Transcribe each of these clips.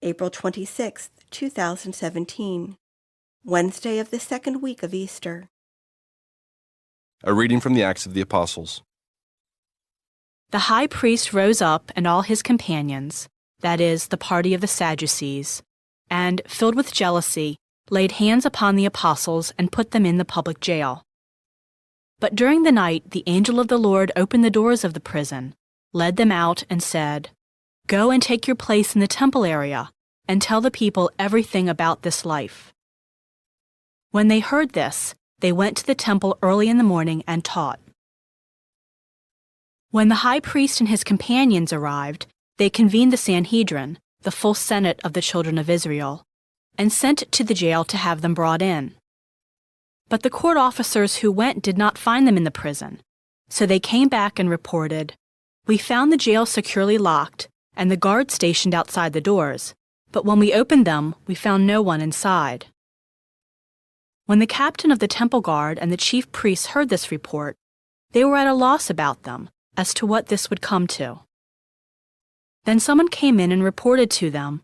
April 26, 2017, Wednesday of the second week of Easter. A reading from the Acts of the Apostles. The high priest rose up and all his companions, that is, the party of the Sadducees, and, filled with jealousy, laid hands upon the apostles and put them in the public jail. But during the night the angel of the Lord opened the doors of the prison, led them out, and said, "Go and take your place in the temple area, and tell the people everything about this life." When they heard this, they went to the temple early in the morning and taught. When the high priest and his companions arrived, they convened the Sanhedrin, the full Senate of the children of Israel, and sent to the jail to have them brought in. But the court officers who went did not find them in the prison, so they came back and reported, "We found the jail securely locked and the guards stationed outside the doors, but when we opened them, we found no one inside." When the captain of the temple guard and the chief priests heard this report, they were at a loss about them as to what this would come to. Then someone came in and reported to them,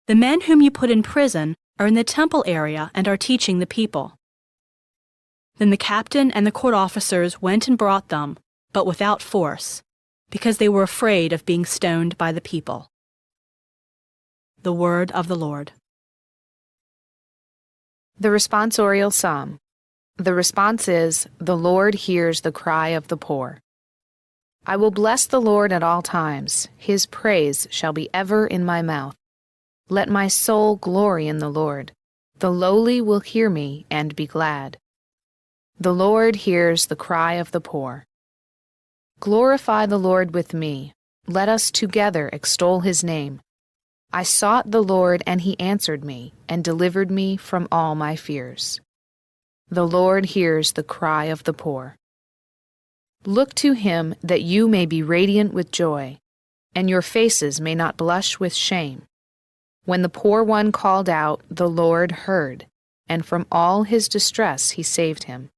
"The men whom you put in prison are in the temple area and are teaching the people." Then the captain and the court officers went and brought them, but without force, because they were afraid of being stoned by the people. The word of the Lord. The responsorial psalm. The response is, "The Lord hears the cry of the poor." I will bless the Lord at all times. His praise shall be ever in my mouth. Let my soul glory in the Lord. The lowly will hear me and be glad. The Lord hears the cry of the poor. Glorify the Lord with me. Let us together extol his name. I sought the Lord, and he answered me, and delivered me from all my fears. The Lord hears the cry of the poor. Look to him that you may be radiant with joy, and your faces may not blush with shame. When the poor one called out, the Lord heard, and from all his distress he saved him.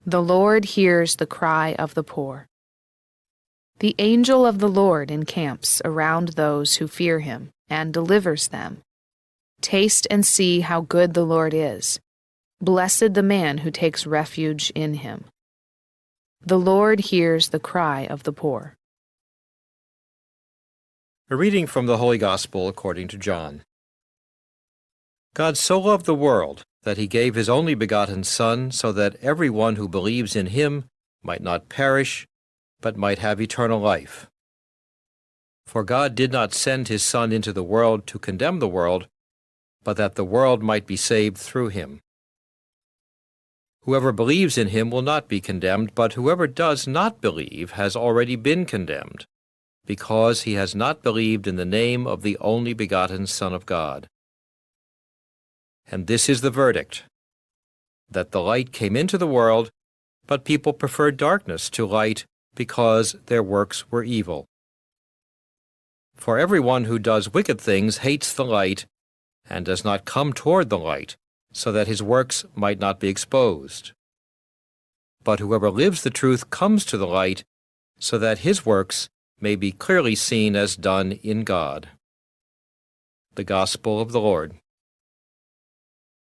The Lord hears the cry of the poor. The angel of the Lord encamps around those who fear him and delivers them. Taste and see how good the Lord is. Blessed the man who takes refuge in him. The Lord hears the cry of the poor. A reading from the Holy Gospel according to John. God so loved the world that he gave his only begotten Son, so that everyone who believes in him might not perish, but might have eternal life. For God did not send his Son into the world to condemn the world, but that the world might be saved through him. Whoever believes in him will not be condemned, but whoever does not believe has already been condemned, because he has not believed in the name of the only begotten Son of God. And this is the verdict, that the light came into the world, but people preferred darkness to light because their works were evil. For everyone who does wicked things hates the light and does not come toward the light, so that his works might not be exposed. But whoever lives the truth comes to the light, so that his works may be clearly seen as done in God. The Gospel of the Lord.